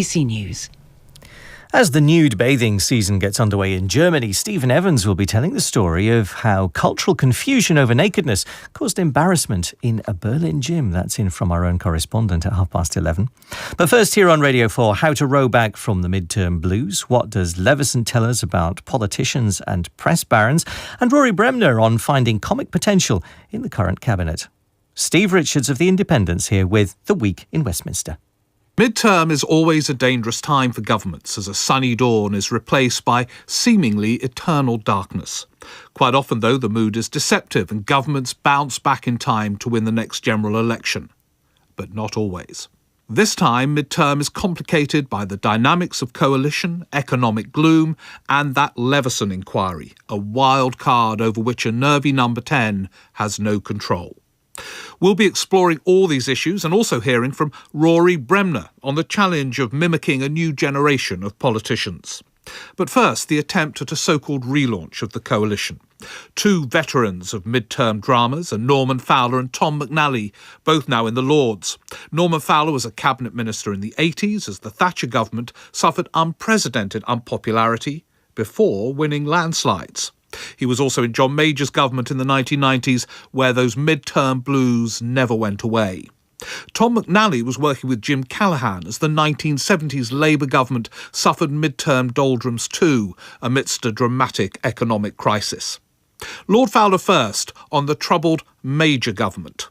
BBC News. As the nude bathing season gets underway in Germany, Stephen Evans will be telling the story of how cultural confusion over nakedness caused embarrassment in a Berlin gym. That's in from our own correspondent at 11:30. But first, here on Radio 4, how to row back from the midterm blues. What does Leveson tell us about politicians and press barons? And Rory Bremner on finding comic potential in the current cabinet. Steve Richards of The Independent's here with The Week in Westminster. Midterm is always a dangerous time for governments as a sunny dawn is replaced by seemingly eternal darkness. Quite often, though, the mood is deceptive and governments bounce back in time to win the next general election. But not always. This time, midterm is complicated by the dynamics of coalition, economic gloom and that Leveson inquiry, a wild card over which a nervy number 10 has no control. We'll be exploring all these issues and also hearing from Rory Bremner on the challenge of mimicking a new generation of politicians. But first, the attempt at a so-called relaunch of the coalition. Two veterans of midterm dramas are Norman Fowler and Tom McNally, both now in the Lords. Norman Fowler was a cabinet minister in the 80s as the Thatcher government suffered unprecedented unpopularity before winning landslides. He was also in John Major's government in the 1990s, where those midterm blues never went away. Tom McNally was working with Jim Callaghan as the 1970s Labour government suffered midterm doldrums too, amidst a dramatic economic crisis. Lord Fowler first on the troubled Major government.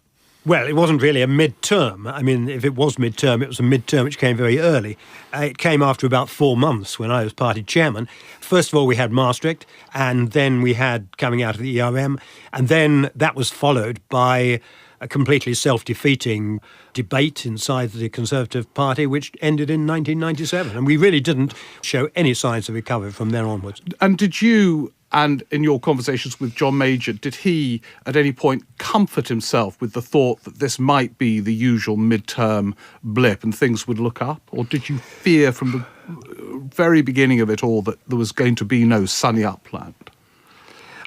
Well, it wasn't really a midterm. I mean, if it was midterm, it was a midterm which came very early. It came after about 4 months when I was party chairman. First of all, we had Maastricht, and then we had coming out of the ERM, and then that was followed by a completely self-defeating debate inside the Conservative Party, which ended in 1997. And we really didn't show any signs of recovery from then onwards. And did you, and in your conversations with John Major, did he at any point comfort himself with the thought that this might be the usual midterm blip and things would look up? Or did you fear from the very beginning of it all that there was going to be no sunny upland?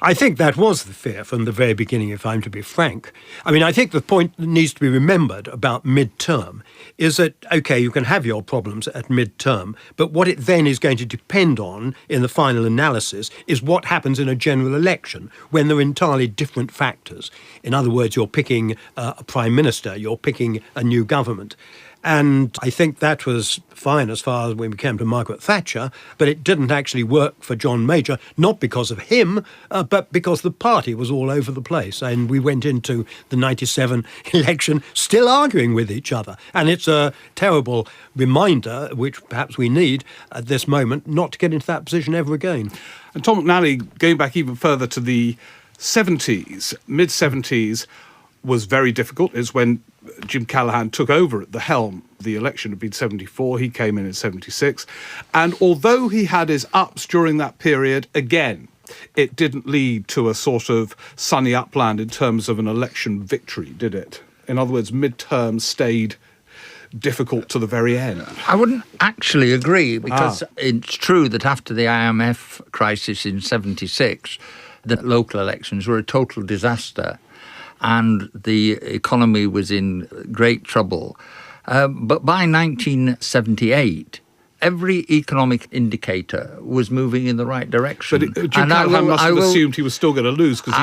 I think that was the fear from the very beginning, if I'm to be frank. I mean, I think the point that needs to be remembered about midterm is that, OK, you can have your problems at midterm, but what it then is going to depend on in the final analysis is what happens in a general election when there are entirely different factors. In other words, you're picking a prime minister, you're picking a new government. And I think that was fine as far as when we came to Margaret Thatcher, but it didn't actually work for John Major, not because of him, but because the party was all over the place. And we went into the 97 election still arguing with each other. And it's a terrible reminder, which perhaps we need at this moment, not to get into that position ever again. And Tom McNally, going back even further to the 70s, mid-70s, was very difficult. Is when Jim Callaghan took over at the helm. The election had been 74, he came in 76. And although he had his ups during that period, again, it didn't lead to a sort of sunny upland in terms of an election victory, did it? In other words, midterm stayed difficult to the very end. I wouldn't actually agree, because it's true that after the IMF crisis in 76, the local elections were a total disaster. And the economy was in great trouble. But by 1978, every economic indicator was moving in the right direction. But Jim Callaghan must have assumed he was still going to lose because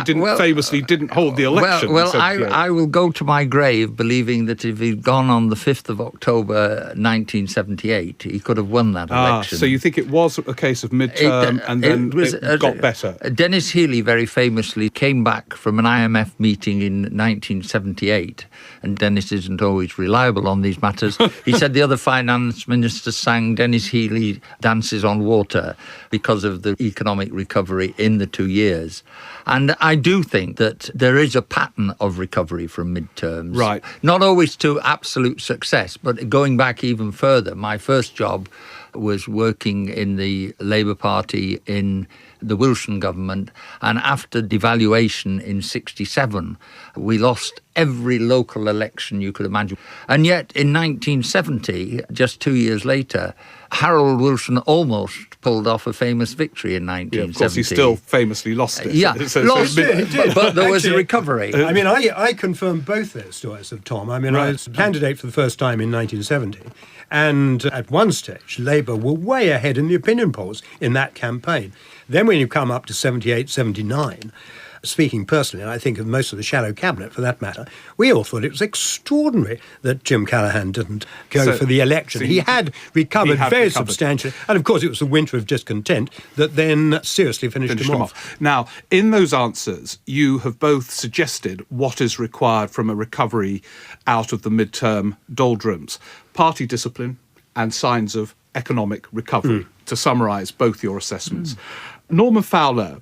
he didn't hold the election. I will go to my grave believing that if he'd gone on the 5th of October 1978, he could have won that election. So you think it was a case of midterm and then it got better? Dennis Healey very famously came back from an IMF meeting in 1978, and Dennis isn't always reliable on these matters. He said the other finance ministers sang Dennis Healey Dances on Water because of the economic recovery in the 2 years. And I do think that there is a pattern of recovery from midterms. Right. Not always to absolute success, but going back even further, my first job was working in the Labour Party in the Wilson government, and after devaluation in 67, we lost every local election you could imagine. And yet in 1970, just 2 years later, Harold Wilson almost pulled off a famous victory in 1970. Yeah, of course, he still famously lost it. Lost it, but there was a recovery. I mean, I confirm both those stories of Tom. I mean, I was a candidate for the first time in 1970, And at one stage, Labour were way ahead in the opinion polls in that campaign. Then when you come up to 78, 79, speaking personally, and I think of most of the shadow cabinet for that matter, we all thought it was extraordinary that Jim Callaghan didn't go for the election. He had recovered very substantially. And of course, it was the winter of discontent that then seriously finished him off. Now, in those answers, you have both suggested what is required from a recovery out of the midterm doldrums: party discipline and signs of economic recovery, to summarise both your assessments. Norman Fowler,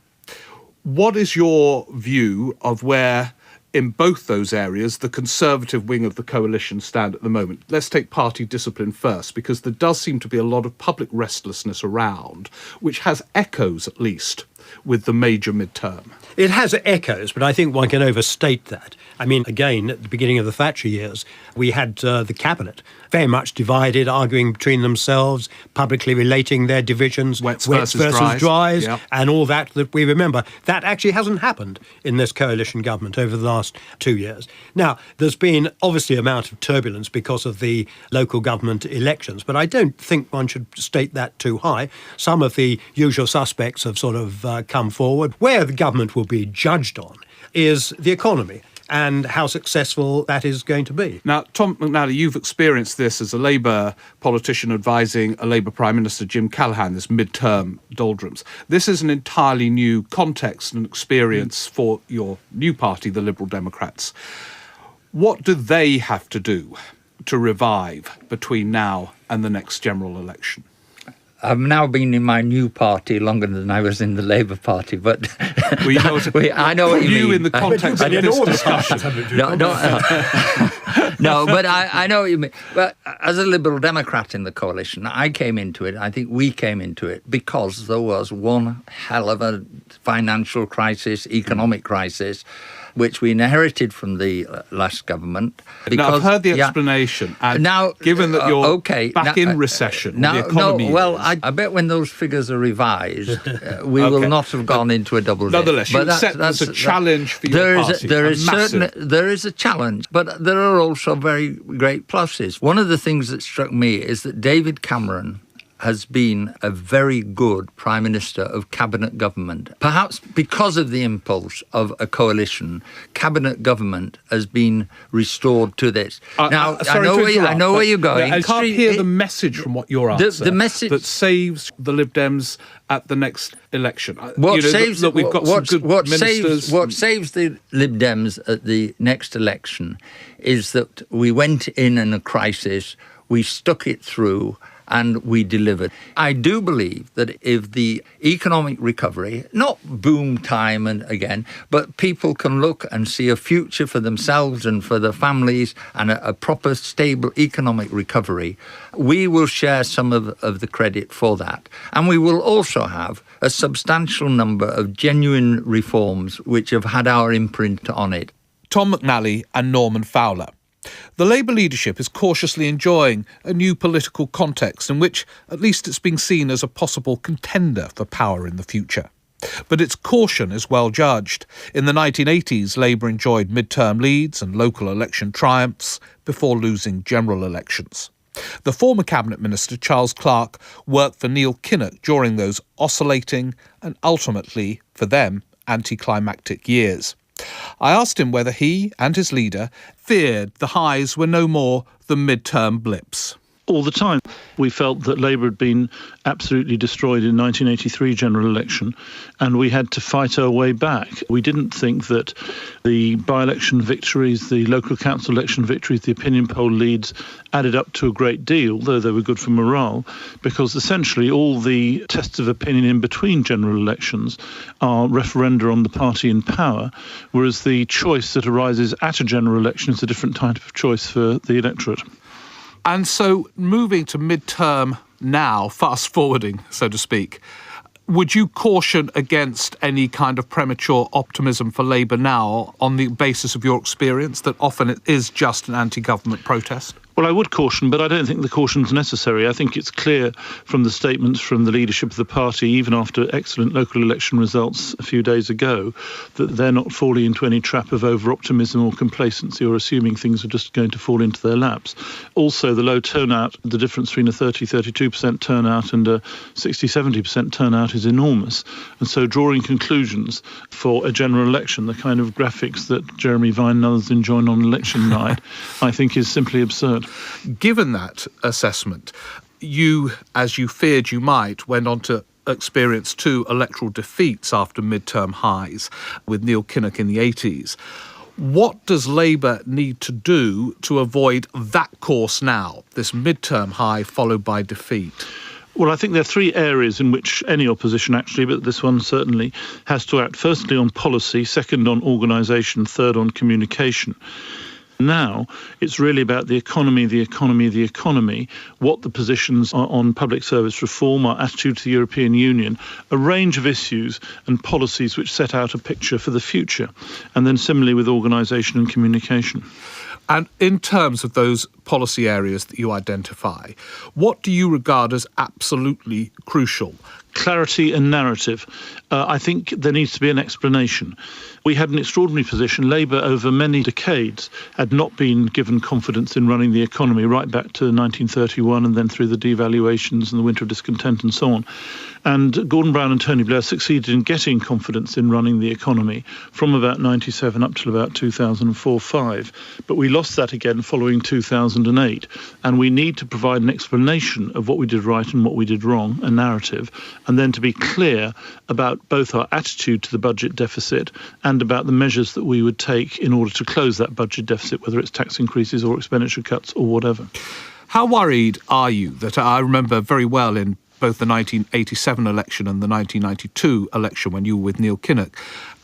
what is your view of where, in both those areas, the Conservative wing of the coalition stand at the moment? Let's take party discipline first, because there does seem to be a lot of public restlessness around, which has echoes, at least, with the major midterm. It has echoes, but I think one can overstate that. I mean, again, at the beginning of the Thatcher years, we had the cabinet very much divided, arguing between themselves, publicly relating their divisions, wets versus dries, yep, and all that we remember. That actually hasn't happened in this coalition government over the last 2 years. Now, there's been obviously an amount of turbulence because of the local government elections, but I don't think one should state that too high. Some of the usual suspects have sort of come forward. Where the government will be judged on is the economy and how successful that is going to be. Now, Tom McNally, you've experienced this as a Labour politician advising a Labour Prime Minister, Jim Callaghan, this midterm doldrums. This is an entirely new context and experience for your new party, the Liberal Democrats. What do they have to do to revive between now and the next general election? I've now been in my new party longer than I was in the Labour Party, but I know what you mean. In the context of this discussion. No, but I know what you mean. But as a Liberal Democrat in the coalition, I came into it, I think we came into it, because there was one hell of a financial crisis, economic crisis, which we inherited from the last government. Now, I've heard the explanation. And now, given that you're back in recession, the economy I bet when those figures are revised, we will not have gone into a double dip. Nonetheless, you accept there's a challenge for your party. There is a challenge, but there are also very great pluses. One of the things that struck me is that David Cameron has been a very good Prime Minister of Cabinet Government. Perhaps because of the impulse of a coalition, Cabinet Government has been restored to this. I know where you're going. I can't hear the message from what you're answering. The message that saves the Lib Dems at the next election. What saves the Lib Dems at the next election is that we went in a crisis, we stuck it through, and we delivered. I do believe that if the economic recovery, not boom time and again, but people can look and see a future for themselves and for their families and a proper, stable economic recovery, we will share some of the credit for that. And we will also have a substantial number of genuine reforms which have had our imprint on it. Tom McNally and Norman Fowler. The Labour leadership is cautiously enjoying a new political context in which at least it's being seen as a possible contender for power in the future. But its caution is well judged. In the 1980s, Labour enjoyed midterm leads and local election triumphs before losing general elections. The former Cabinet Minister, Charles Clarke, worked for Neil Kinnock during those oscillating and ultimately, for them, anticlimactic years. I asked him whether he and his leader feared the highs were no more than midterm blips. All the time. We felt that Labour had been absolutely destroyed in 1983 general election, and we had to fight our way back. We didn't think that the by-election victories, the local council election victories, the opinion poll leads added up to a great deal, though they were good for morale, because essentially all the tests of opinion in between general elections are referenda on the party in power, whereas the choice that arises at a general election is a different type of choice for the electorate. And so moving to midterm now, fast forwarding, so to speak, would you caution against any kind of premature optimism for Labour now on the basis of your experience that often it is just an anti-government protest? Well, I would caution, but I don't think the caution's necessary. I think it's clear from the statements from the leadership of the party, even after excellent local election results a few days ago, that they're not falling into any trap of over-optimism or complacency or assuming things are just going to fall into their laps. Also, the low turnout, the difference between a 32% turnout and a 60-70% turnout is enormous. And so drawing conclusions for a general election, the kind of graphics that Jeremy Vine and others enjoy on election night, I think is simply absurd. Given that assessment, you, as you feared you might, went on to experience 2 electoral defeats after midterm highs with Neil Kinnock in the 80s. What does Labour need to do to avoid that course now, this midterm high followed by defeat? Well, I think there are 3 areas in which any opposition actually, but this one certainly, has to act. Firstly on policy, second on organisation, third on communication. Now, it's really about the economy, what the positions are on public service reform, our attitude to the European Union, a range of issues and policies which set out a picture for the future, and then similarly with organisation and communication. And in terms of those policy areas that you identify, what do you regard as absolutely crucial? Clarity and narrative. I think there needs to be an explanation. We had an extraordinary position. Labour, over many decades, had not been given confidence in running the economy, right back to 1931 and then through the devaluations and the winter of discontent and so on. And Gordon Brown and Tony Blair succeeded in getting confidence in running the economy from about 97 up till about 2004-05. But we lost that again following 2008. And we need to provide an explanation of what we did right and what we did wrong, a narrative, and then to be clear about both our attitude to the budget deficit and about the measures that we would take in order to close that budget deficit, whether it's tax increases or expenditure cuts or whatever. How worried are you that I remember very well in both the 1987 election and the 1992 election when you were with Neil Kinnock,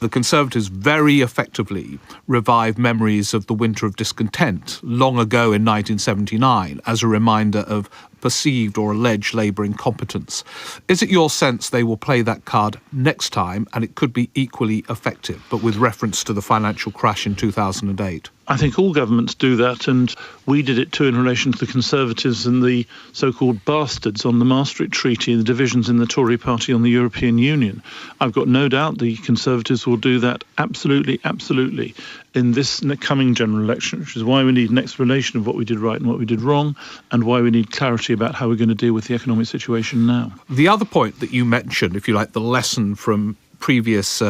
the Conservatives very effectively revived memories of the winter of discontent long ago in 1979 as a reminder of perceived or alleged Labour incompetence. Is it your sense they will play that card next time and it could be equally effective, but with reference to the financial crash in 2008? I think all governments do that, and we did it too in relation to the Conservatives and the so-called bastards on the Maastricht Treaty and the divisions in the Tory party on the European Union. I've got no doubt the Conservatives will do that absolutely in this coming general election, which is why we need an explanation of what we did right and what we did wrong, and why we need clarity about how we're going to deal with the economic situation now. The other point that you mentioned, if you like, the lesson from previous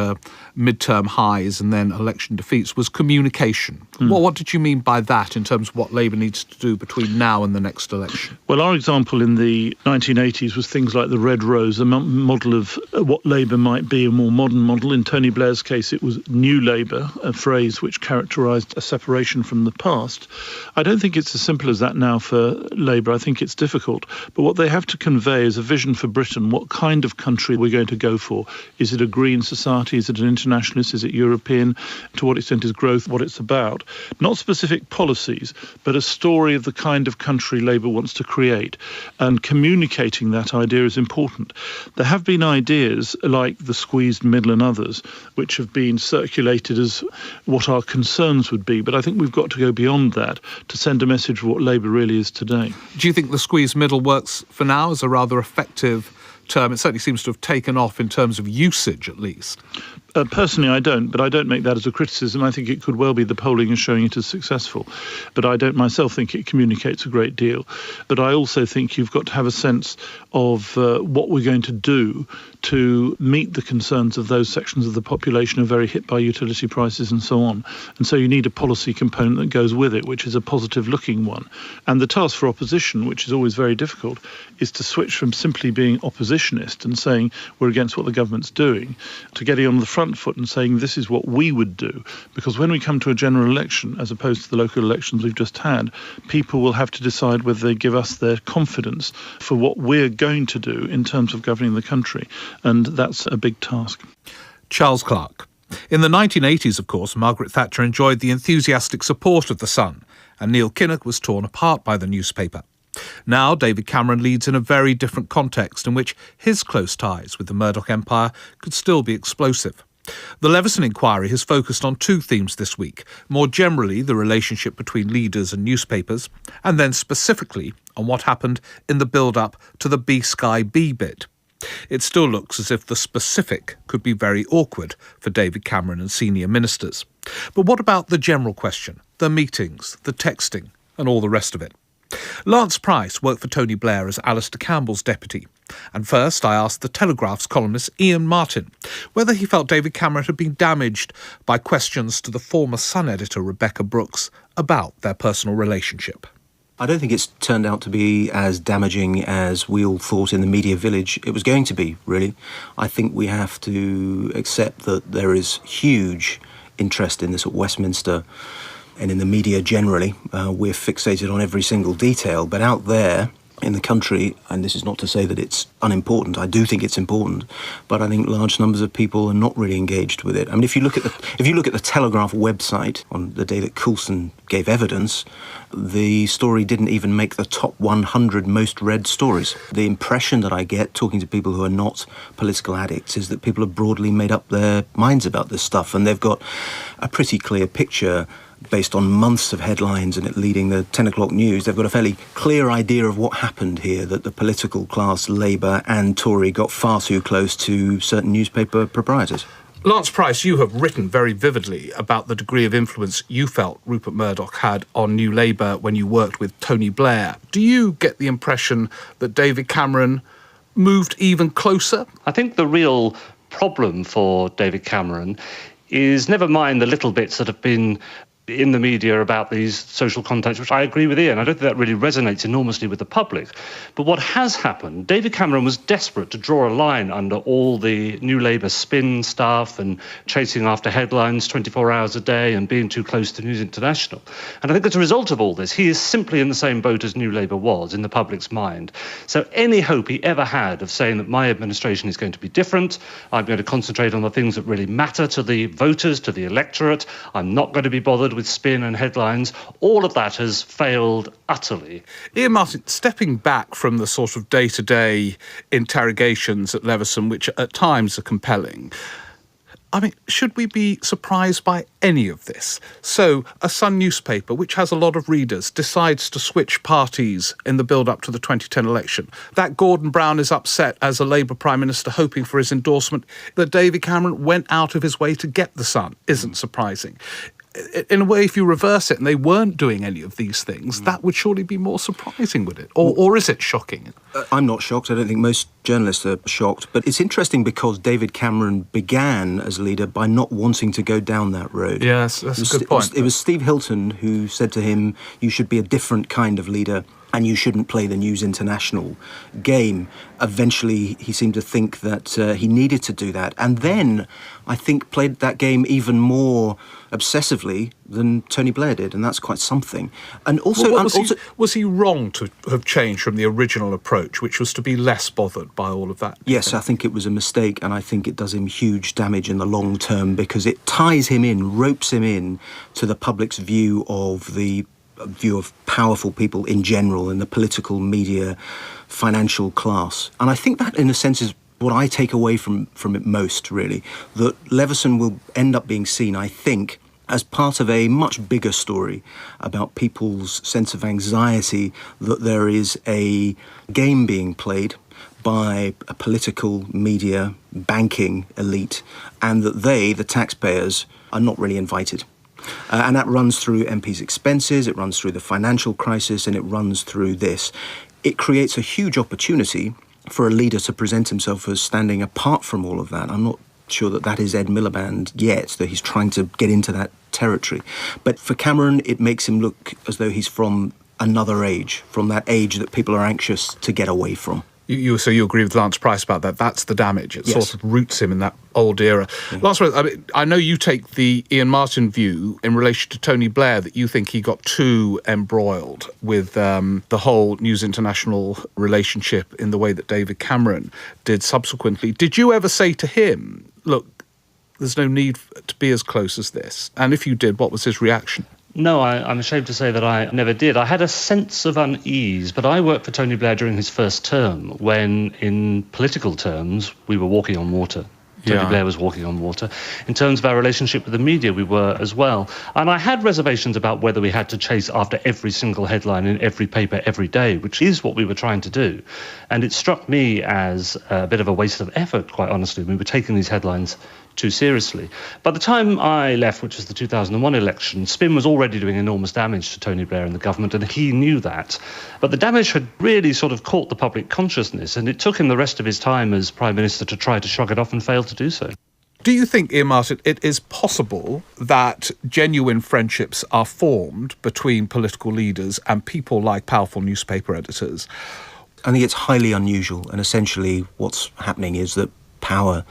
midterm highs and then election defeats was communication. Well, what did you mean by that in terms of what Labour needs to do between now and the next election? Well, our example in the 1980s was things like the Red Rose, a model of what Labour might be, a more modern model. In Tony Blair's case, it was New Labour, a phrase which characterised a separation from the past. I don't think it's as simple as that now for Labour. I think it's difficult. But what they have to convey is a vision for Britain, what kind of country we're going to go for. Is it a green society? Is it an internationalist? Is it European? To what extent is growth what it's about? Not specific policies, but a story of the kind of country Labour wants to create. And communicating that idea is important. There have been ideas like the squeezed middle and others, which have been circulated as what our concerns would be. But I think we've got to go beyond that to send a message of what Labour really is today. Do you think the squeezed middle works for now as a rather effective term? It certainly seems to have taken off in terms of usage, at least. Personally, I don't, but I don't make that as a criticism. I think it could well be the polling is showing it as successful. But I don't myself think it communicates a great deal. But I also think you've got to have a sense of what we're going to do to meet the concerns of those sections of the population who are very hit by utility prices and so on. And so you need a policy component that goes with it, which is a positive-looking one. And the task for opposition, which is always very difficult, is to switch from simply being oppositionist and saying we're against what the government's doing to getting on the front foot and saying this is what we would do. Because when we come to a general election, as opposed to the local elections we've just had, people will have to decide whether they give us their confidence for what we're going to do in terms of governing the country. And that's a big task. Charles Clarke. In the 1980s, of course, Margaret Thatcher enjoyed the enthusiastic support of The Sun, and Neil Kinnock was torn apart by the newspaper. Now, David Cameron leads in a very different context in which his close ties with the Murdoch empire could still be explosive. The Leveson inquiry has focused on two themes this week. More generally, the relationship between leaders and newspapers, and then specifically on what happened in the build-up to the B-Sky B bid. It still looks as if the specific could be very awkward for David Cameron and senior ministers. But what about the general question, the meetings, the texting, and all the rest of it? Lance Price worked for Tony Blair as Alistair Campbell's deputy. And first I asked the Telegraph's columnist Ian Martin whether he felt David Cameron had been damaged by questions to the former Sun editor Rebecca Brooks about their personal relationship. I don't think it's turned out to be as damaging as we all thought in the media village it was going to be, really. I think we have to accept that there is huge interest in this at Westminster and in the media generally. We're fixated on every single detail, but out there in the country, and this is not to say that it's unimportant, I do think it's important, but I think large numbers of people are not really engaged with it. I mean, if you look at the Telegraph website on the day that Coulson gave evidence, the story didn't even make the top 100 most read stories. The impression that I get talking to people who are not political addicts is that people have broadly made up their minds about this stuff, and they've got a pretty clear picture based on months of headlines and it leading the 10 o'clock news. They've got a fairly clear idea of what happened here, that the political class, Labour and Tory, got far too close to certain newspaper proprietors. Lance Price, you have written very vividly about the degree of influence you felt Rupert Murdoch had on New Labour when you worked with Tony Blair. Do you get the impression that David Cameron moved even closer? I think the real problem for David Cameron is, never mind the little bits that have been in the media about these social contacts, which I agree with Ian. I don't think that really resonates enormously with the public. But what has happened, David Cameron was desperate to draw a line under all the New Labour spin stuff and chasing after headlines 24 hours a day and being too close to News International. And I think as a result of all this, he is simply in the same boat as New Labour was in the public's mind. So any hope he ever had of saying that my administration is going to be different, I'm going to concentrate on the things that really matter to the voters, to the electorate, I'm not going to be bothered with spin and headlines, all of that has failed utterly. Ian Martin, stepping back from the sort of day-to-day interrogations at Leveson, which at times are compelling, I mean, should we be surprised by any of this? So, a Sun newspaper, which has a lot of readers, decides to switch parties in the build-up to the 2010 election. That Gordon Brown is upset as a Labour Prime Minister hoping for his endorsement. That David Cameron went out of his way to get the Sun isn't surprising. In a way, if you reverse it and they weren't doing any of these things, that would surely be more surprising, would it? Or is it shocking? I'm not shocked. I don't think most journalists are shocked. But it's interesting because David Cameron began as leader by not wanting to go down that road. Yes, that's a good point. It was Steve Hilton who said to him, you should be a different kind of leader and you shouldn't play the News International game. Eventually, he seemed to think that he needed to do that. And then, I think, played that game even more obsessively than Tony Blair did, and that's quite something. And also, was he wrong to have changed from the original approach, which was to be less bothered by all of that? Yes, I think it was a mistake, and I think it does him huge damage in the long term because it ties him in, ropes him in to the public's view of powerful people in general and the political media financial class. And I think that, in a sense, is what I take away from it most, really, that Leveson will end up being seen, I think, as part of a much bigger story about people's sense of anxiety that there is a game being played by a political media banking elite and that they, the taxpayers, are not really invited. And that runs through MPs' expenses, it runs through the financial crisis, and it runs through this. It creates a huge opportunity for a leader to present himself as standing apart from all of that. I'm not sure that is Ed Miliband yet, that he's trying to get into that territory. But for Cameron, it makes him look as though he's from another age, from that age that people are anxious to get away from. So you agree with Lance Price about that? That's the damage. It sort of roots him in that old era. Yeah. Lance Price, I know you take the Ian Martin view in relation to Tony Blair, that you think he got too embroiled with the whole News International relationship in the way that David Cameron did subsequently. Did you ever say to him, look, there's no need to be as close as this? And if you did, what was his reaction? No, I'm ashamed to say that I never did. I had a sense of unease, but I worked for Tony Blair during his first term when, in political terms, we were walking on water. Tony Blair was walking on water. In terms of our relationship with the media, we were as well. And I had reservations about whether we had to chase after every single headline in every paper every day, which is what we were trying to do. And it struck me as a bit of a waste of effort, quite honestly. We were taking these headlines too seriously. By the time I left, which was the 2001 election, Spin was already doing enormous damage to Tony Blair and the government, and he knew that. But the damage had really sort of caught the public consciousness, and it took him the rest of his time as Prime Minister to try to shrug it off and failed to do so. Do you think, Ian Martin, it is possible that genuine friendships are formed between political leaders and people like powerful newspaper editors? I think it's highly unusual, and essentially what's happening is that power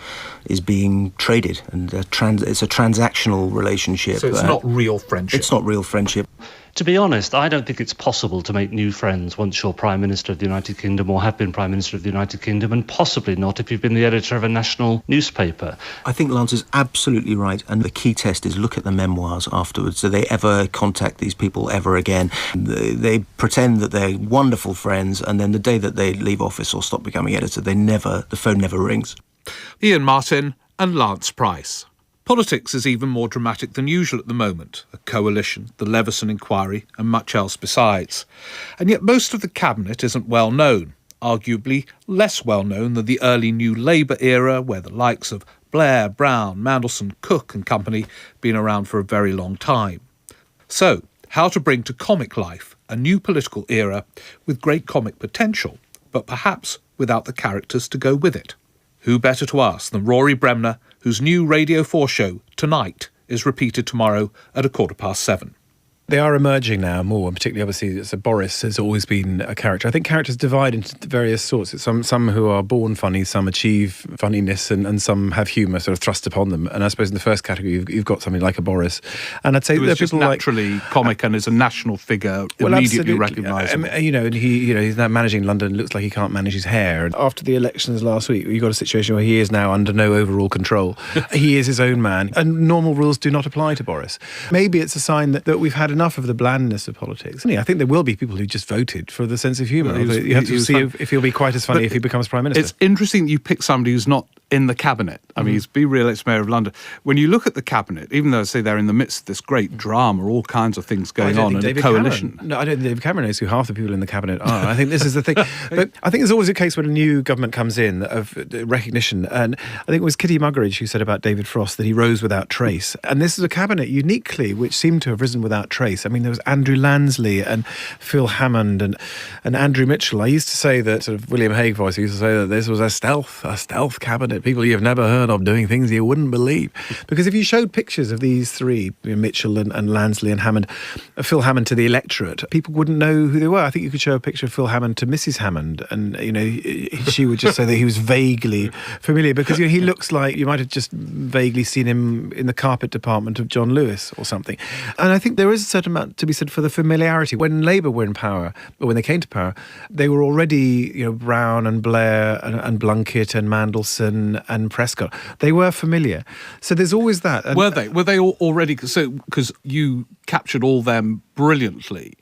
is being traded, and it's a transactional relationship. So it's not real friendship. It's not real friendship. To be honest, I don't think it's possible to make new friends once you're Prime Minister of the United Kingdom or have been Prime Minister of the United Kingdom, and possibly not if you've been the editor of a national newspaper. I think Lance is absolutely right, and the key test is look at the memoirs afterwards. Do they ever contact these people ever again? They pretend that they're wonderful friends, and then the day that they leave office or stop becoming editor, the phone never rings. Ian Martin and Lance Price. Politics is even more dramatic than usual at the moment. A coalition, the Leveson inquiry, and much else besides. And yet most of the cabinet isn't well known, arguably less well known than the early New Labour era, where the likes of Blair, Brown, Mandelson, Cook and company been around for a very long time. So, how to bring to comic life a new political era with great comic potential, but perhaps without the characters to go with it? Who better to ask than Rory Bremner, whose new Radio 4 show, Tonight, is repeated tomorrow at 7:15. They are emerging now more, and particularly obviously so Boris has always been a character. I think characters divide into various sorts. It's some who are born funny, some achieve funniness, and some have humour sort of thrust upon them. And I suppose in the first category you've got something like a Boris. And I'd say there are people naturally comic and is a national figure, immediately recognisable. And he's now managing London. Looks like he can't manage his hair. And after the elections last week, you've got a situation where he is now under no overall control. He is his own man, and normal rules do not apply to Boris. Maybe it's a sign that we've had enough of the blandness of politics. I think there will be people who just voted for the sense of humour. You have to see if he'll be quite as funny if he becomes Prime Minister. It's interesting that you pick somebody who's not in the cabinet. I mean, he's been re-elected Mayor of London. When you look at the cabinet, even though I say they're in the midst of this great drama, all kinds of things going on, and a coalition. No, I don't think David Cameron knows who half the people in the cabinet are. I think this is the thing. But I think there's always a case when a new government comes in of recognition. And I think it was Kitty Muggeridge who said about David Frost that he rose without trace. And this is a cabinet uniquely which seemed to have risen without trace. I mean, there was Andrew Lansley and Phil Hammond and Andrew Mitchell. I used to say that, sort of William Hague voice, used to say that this was a stealth cabinet. People you've never heard of doing things you wouldn't believe. Because if you showed pictures of these three, Mitchell and Lansley and Hammond, Phil Hammond to the electorate, people wouldn't know who they were. I think you could show a picture of Phil Hammond to Mrs. Hammond, and she would just say that he was vaguely familiar, because he looks like you might have just vaguely seen him in the carpet department of John Lewis or something. And I think there is a certain amount to be said for the familiarity. When Labour were in power, or when they came to power, they were already, Brown and Blair and Blunkett and Mandelson and Prescott. They were familiar. So there's always that. And, were they already, so because you captured all them brilliantly,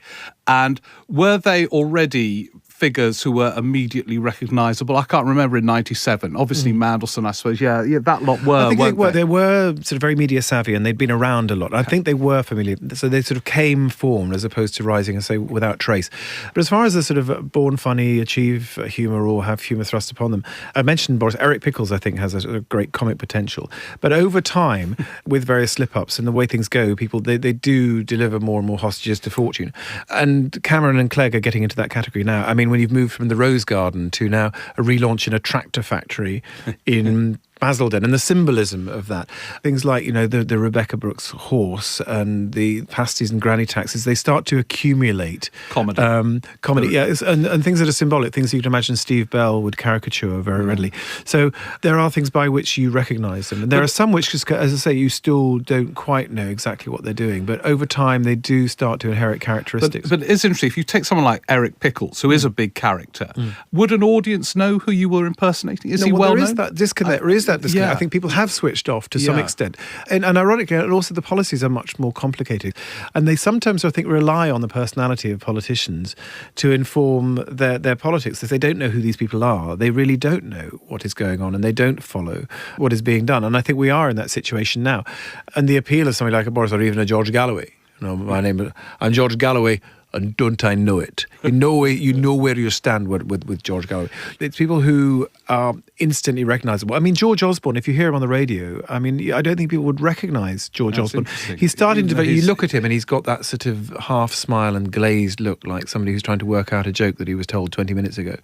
and were they already figures who were immediately recognisable? I can't remember in 97. Obviously Mandelson, I suppose. Yeah, that lot were. I think they were sort of very media savvy, and they'd been around a lot. I think they were familiar. So they sort of came formed as opposed to rising and say without trace. But as far as the sort of born funny, achieve humour or have humour thrust upon them, I mentioned Boris. Eric Pickles, I think, has a great comic potential. But over time, with various slip-ups and the way things go, people, they do deliver more and more hostages to fortune. And Cameron and Clegg are getting into that category now. I mean, when you've moved from the Rose Garden to now a relaunch in a tractor factory in Basildon, and the symbolism of that. Things like, the Rebecca Brooks horse and the pasties and granny taxes, they start to accumulate. Comedy, yeah, and things that are symbolic, things you can imagine Steve Bell would caricature very readily. So there are things by which you recognise them. And there are some which, as I say, you still don't quite know exactly what they're doing. But over time, they do start to inherit characteristics. But it's interesting, if you take someone like Eric Pickles, who is a big character, would an audience know who you were impersonating? Is he well known? There is that disconnect. There is that that disconnect. Yeah. I think people have switched off to some extent. And ironically, also the policies are much more complicated. And they sometimes, I think, rely on the personality of politicians to inform their politics. If they don't know who these people are, they really don't know what is going on and they don't follow what is being done. And I think we are in that situation now. And the appeal of somebody like a Boris or even a George Galloway, I'm George Galloway, and don't I know it? You know where you stand with George Galloway. It's people who are instantly recognisable. I mean, George Osborne, if you hear him on the radio, I mean, I don't think people would recognise George Osborne. He's starting to... You look at him and he's got that sort of half smile and glazed look like somebody who's trying to work out a joke that he was told 20 minutes ago.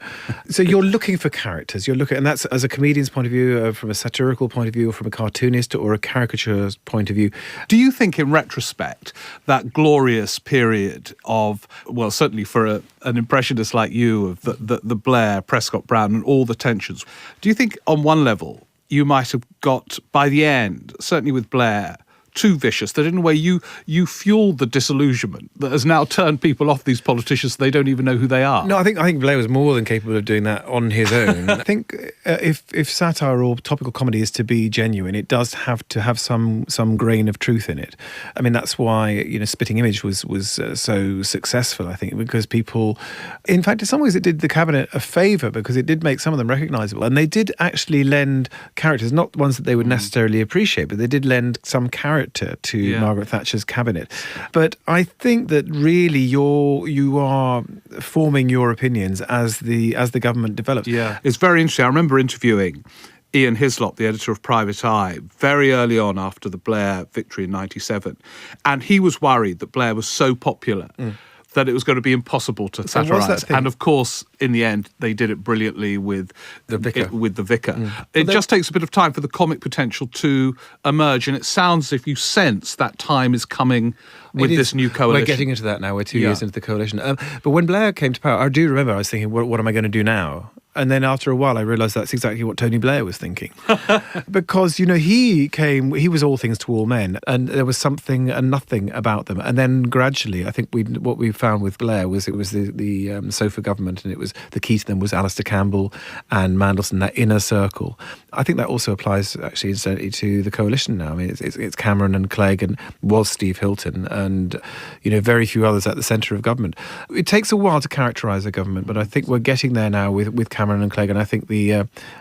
So you're looking for characters. And that's as a comedian's point of view, from a satirical point of view, or from a cartoonist or a caricature point of view. Do you think, in retrospect, that glorious period of, well, certainly for an impressionist like you, of the Blair, Prescott Brown and all the tensions, do you think on one level you might have got, by the end, certainly with Blair, too vicious, that in a way you fueled the disillusionment that has now turned people off these politicians so they don't even know who they are? No, I think Blair was more than capable of doing that on his own. I think if satire or topical comedy is to be genuine, it does have to have some grain of truth in it. I mean, that's why Spitting Image was so successful, I think, because people, in fact, in some ways it did the cabinet a favour because it did make some of them recognisable, and they did actually lend characters, not ones that they would necessarily appreciate, but they did lend some character to Margaret Thatcher's cabinet. But I think that really you are forming your opinions as the government develops. Yeah, it's very interesting. I remember interviewing Ian Hislop, the editor of Private Eye, very early on after the Blair victory in 97, and he was worried that Blair was so popular that it was going to be impossible to satirise. And of course, in the end, they did it brilliantly with the Vicar. It just takes a bit of time for the comic potential to emerge, and it sounds as if you sense that time is coming with this new coalition. We're getting into that now. We're 2 years into the coalition. But when Blair came to power, I do remember I was thinking, what am I going to do now? And then after a while, I realised that's exactly what Tony Blair was thinking. Because, he was all things to all men, and there was something and nothing about them. And then gradually, I think what we found with Blair was it was the sofa government, and it was the key to them was Alistair Campbell and Mandelson, that inner circle. I think that also applies, actually, incidentally, to the coalition now. I mean, it's Cameron and Clegg, and was Steve Hilton, and, very few others at the centre of government. It takes a while to characterise a government, but I think we're getting there now with Cameron and Clegg, and I think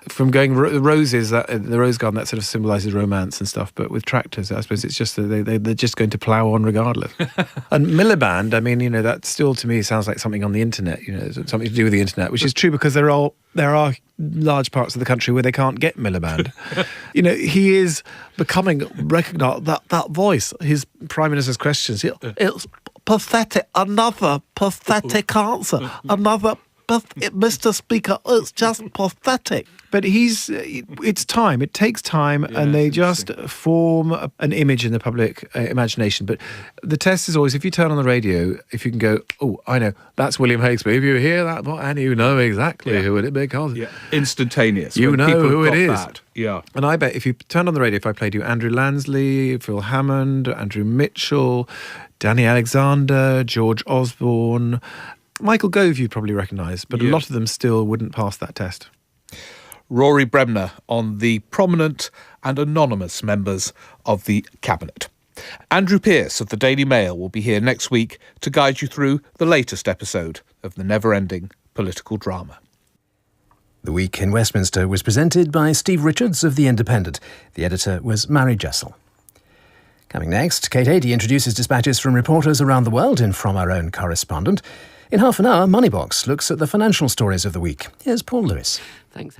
from going roses, the rose garden, that sort of symbolises romance and stuff, but with tractors, I suppose it's just that they're just going to plough on regardless. And Miliband, I mean, that still to me sounds like something on the internet, something to do with the internet, which is true because there are large parts of the country where they can't get Miliband. He is becoming recognised, that voice, his Prime Minister's questions, it's pathetic, another pathetic answer, another Mr. Speaker, it's just pathetic. But it's time. It takes time, and they just form an image in the public imagination. But the test is always, if you turn on the radio, if you can go, oh, I know, that's William Hakesby. If you hear that, and you know exactly who it because instantaneous. You know who it is. That. Yeah. And I bet if you turned on the radio, if I played you Andrew Lansley, Phil Hammond, Andrew Mitchell, Danny Alexander, George Osborne, Michael Gove you'd probably recognise, but a lot of them still wouldn't pass that test. Rory Bremner on the prominent and anonymous members of the Cabinet. Andrew Pearce of the Daily Mail will be here next week to guide you through the latest episode of the never-ending political drama. The Week in Westminster was presented by Steve Richards of The Independent. The editor was Mary Jessel. Coming next, Kate Adie introduces dispatches from reporters around the world and from our own correspondent. In half an hour, Moneybox looks at the financial stories of the week. Here's Paul Lewis. Thanks.